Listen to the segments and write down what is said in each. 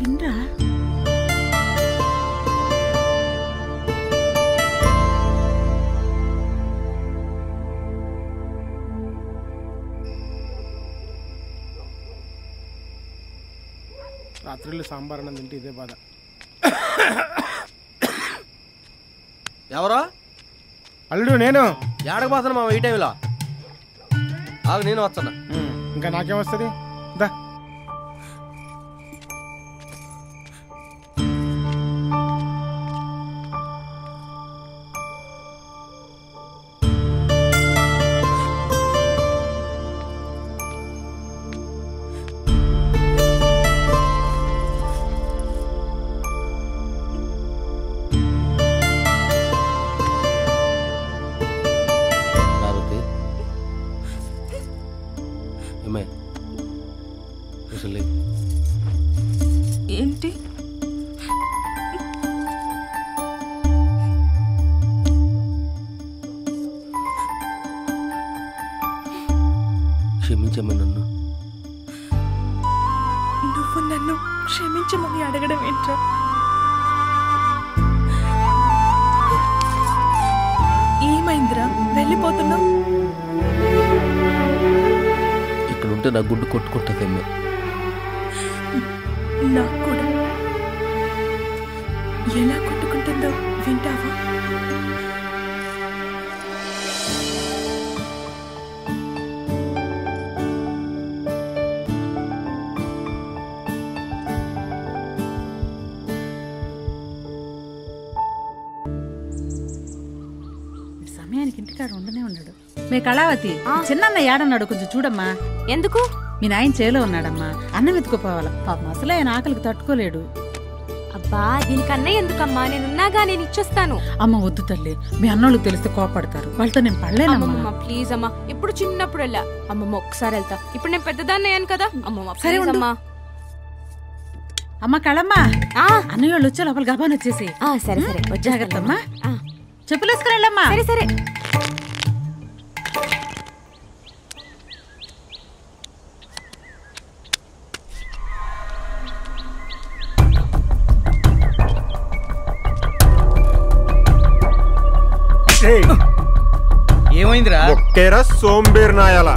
తిండ్రా. రాత్రిళ్ళు సాంబార్ అన్నం తింటే ఇదే బాధ. ఎవరో అల్లుడు నేను. ఏడకపోతాను మా ఈ టైంలో. ఆగు నేను వస్తాను. ఇంకా నాకేమొస్తుంది దా. ఏంటి? క్షమించమ్మా నన్ను. నువ్వు నన్ను క్షమించమని అడగడం ఏంట్రా? ఏమైందిరా వెళ్ళిపోతున్నావు? ఇక్కడుంటే నా గుండు కొట్టుకుంటుందమ్మా. నాకు కూడా. ఎలా కొట్టుకుంటుందో వింటావా? సమయానికి ఇంటికాడ ఉండనే ఉన్నాడు. మీ కళావతి చిన్న ఏడన్నాడు, కొంచెం చూడమ్మా. ఎందుకు? మీ నాయన చేలో ఉన్నాడమ్మా, అన్నం ఎత్తుకుపోవాలా. పాపం అసలే ఆయన ఆకలికి తట్టుకోలేడు. అబ్బా దీనికన్నా ఎందుకమ్మా, నేనున్నాగా, నేను ఇచ్చేస్తాను. అమ్మ వద్దు తల్లి, మీ అన్నోళ్ళకి తెలిస్తే కోపడతారు, వాళ్ళతో నేను పడలేనమ్మా. ప్లీజ్ అమ్మా, ఇప్పుడు చిన్నప్పుడు వెళ్ళా అమ్మమ్మ, ఒకసారి వెళ్తా. ఇప్పుడు నేను పెద్దదాన్ని అయ్యాను కదా అమ్మమ్మ. సరే అమ్మా. అమ్మ కళమ్మా, అన్నయ్య వాళ్ళు వచ్చే లోపల గబాన్ వచ్చేసి. సరే సరే, జాగ్రత్త అమ్మా. చెప్పులు వేసుకురండమ్మా. సరే సరే. ఏమైందిరా? ఒకేరా సోంబేర్ నాయాల.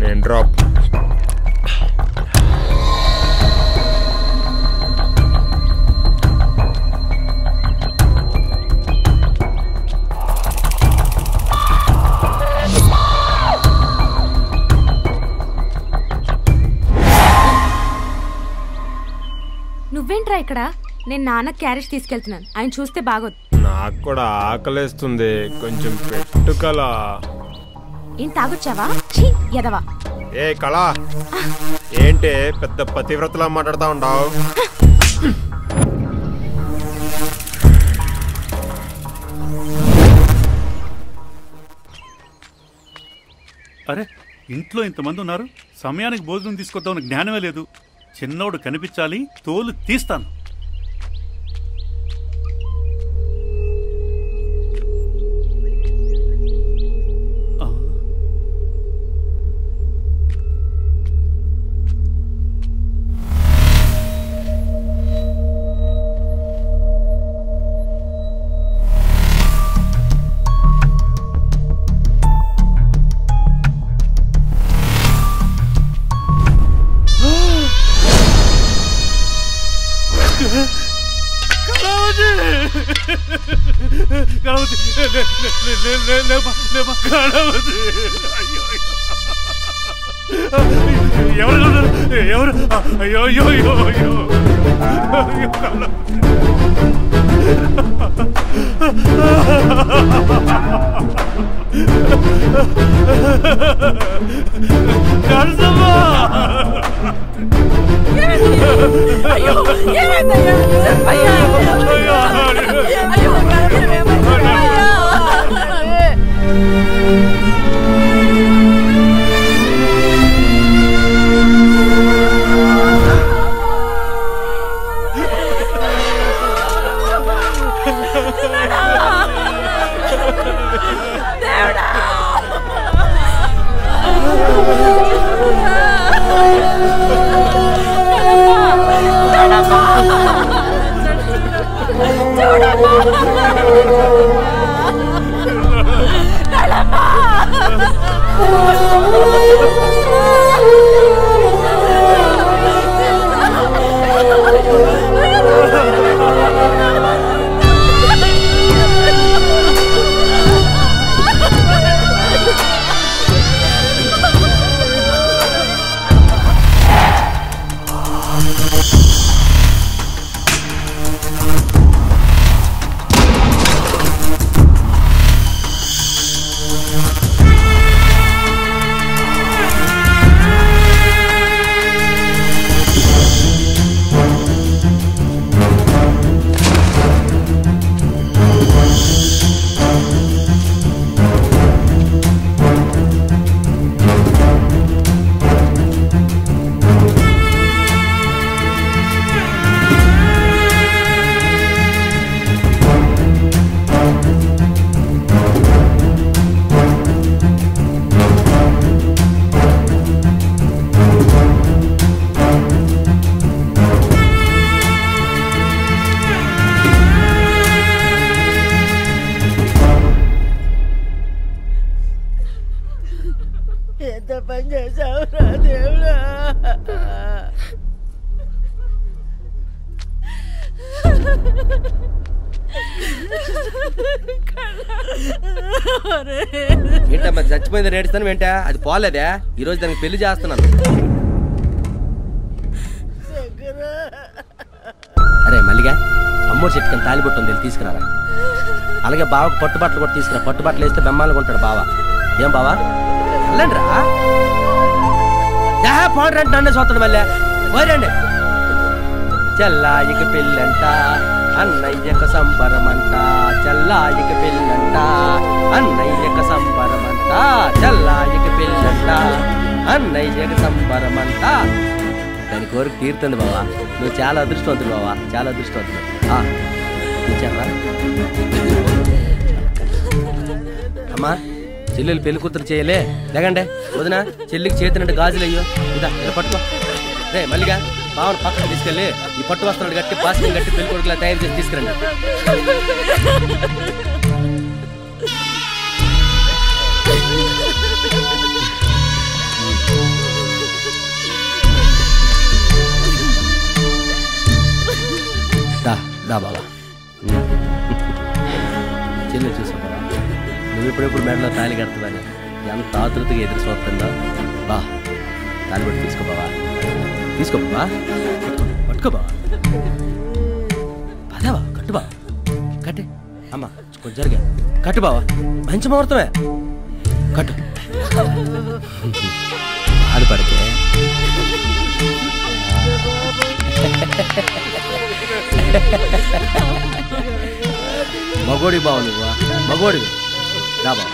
నేను డ్రాప్. నువ్వేంట్రా ఇక్కడ? నేను నాన్న క్యారేజ్ తీసుకెళ్తున్నాను, ఆయన చూస్తే బాగోదు. నాకు కూడా ఆకలేస్తుంది, కొంచెం పెట్టుకలా. ఏం తాగొచ్చావా? ఎదవా. ఏ కళా, ఏంటి పెద్ద పతివ్రతలా మాట్లాడుతా ఉంటావు? అరే ఇంట్లో ఇంతమంది ఉన్నారు, సమయానికి భోజనం తీసుకొద్దామని జ్ఞానమే లేదు. చిన్నోడు కనిపించాలి, తోలు తీస్తాను. ఎవరు? అయ్యో అయ్యో అయ్యో అయ్యో. దేవుడా ఎంత పని చేసావురా దేవుడా. ఏంటమ్మా చచ్చిపోయింది నేడుస్తాను వెంట అది పోలేదే ఈరోజు దానికి పెళ్లి చేస్తున్నాను. అరే మల్లిగా అమ్మోడు చెట్టుకని తాలిబొట్టు ఉంది తీసుకురారా. అలాగే బావకు పట్టుబట్టలు కూడా తీసుకురా. పట్టుబట్టలు వేస్తే బెమ్మాలు కొంటాడు బావా. ఏం బావా వెళ్ళండి రా. పోండి నన్నే చూస్తాడు మళ్ళీ పోరండి. చెల్లాయికి పెళ్ళంట అన్నయ్యక సంబరమంట. చెల్లాయికి పెళ్ళంట అన్నయ్యక సంబరమంట. చెల్లాయికి పెళ్ళంట అన్నయ్యక సంబరమంట. దాని కోరిక తీరుతుంది బావా. నువ్వు చాలా అదృష్టవంతుడు బావా, చాలా అదృష్టవంతుడు. ఇచ్చారా అమ్మా? చెల్లెలు పెళ్లి కూతురు చేయలే లేకండి వదిన చెల్లికి చేతినట్టు గాజులు అయ్యో ఇదా ఇలా పట్టుకో. రే మల్లిగా బావను పక్కన తీసుకెళ్ళి ఈ పట్టు వస్త్రాలు కట్టి పాస్టింగ్ కట్టి పెళ్లి కొడుకులా తయారు చేసి తీసుకురండి. దా బాబా చెల్లి చూసా బాబా నువ్వు ఎప్పుడెప్పుడు మెడలో తాళి కడుతుందని ఎంత ఆతృతగా ఎదురు చూస్తుందో. బా తాళి పట్టి తీసుకో బాబా, తీసుకో బాబా, పట్టుకో బాబా. పదావా కట్టు బాబా, కట్టే అమ్మా కొంచెం జరిగా కట్టు బావా. మంచి ముహూర్తమే కట్టు. ఆడపడితే మగోడి బావ నువ్వా? మగోడివి రా బావ.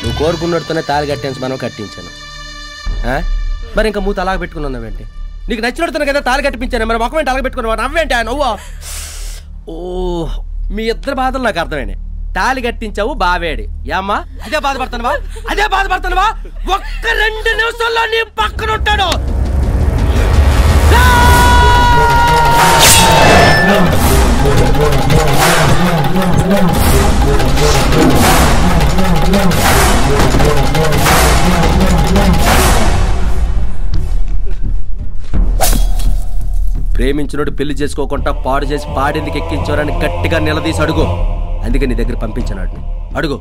నువ్వు కోరుకున్నట్టుతోనే తాళి కట్టించి మనం కట్టించాను. మరి ఇంకా మూత అలాగ పెట్టుకున్నావేంటి? నీకు నచ్చినట్టునే కదా తాళి కట్టించాను. మరి మొక్క ఏంటి అలాగ పెట్టుకున్నావు? నవ్వేంటి నువ్వు? ఓ మీ ఇద్దరు బాధలు నాకు అర్థమైనాయి. తాళి కట్టించావు బావేడి ఏమ్మా? అదే బాధపడుతున్నావా? అదే బాధపడుతున్నావా? ఒక్క 2 నిమిషాల్లో నీ పక్కన ఉంటాడు. ప్రేమించినోడు పెళ్లి చేసుకోకుండా పాడు చేసి పాడేందుకు ఎక్కించారని గట్టిగా నిలదీసి అడుగు. అందుకే నీ దగ్గర పంపించాడు. అడుగు.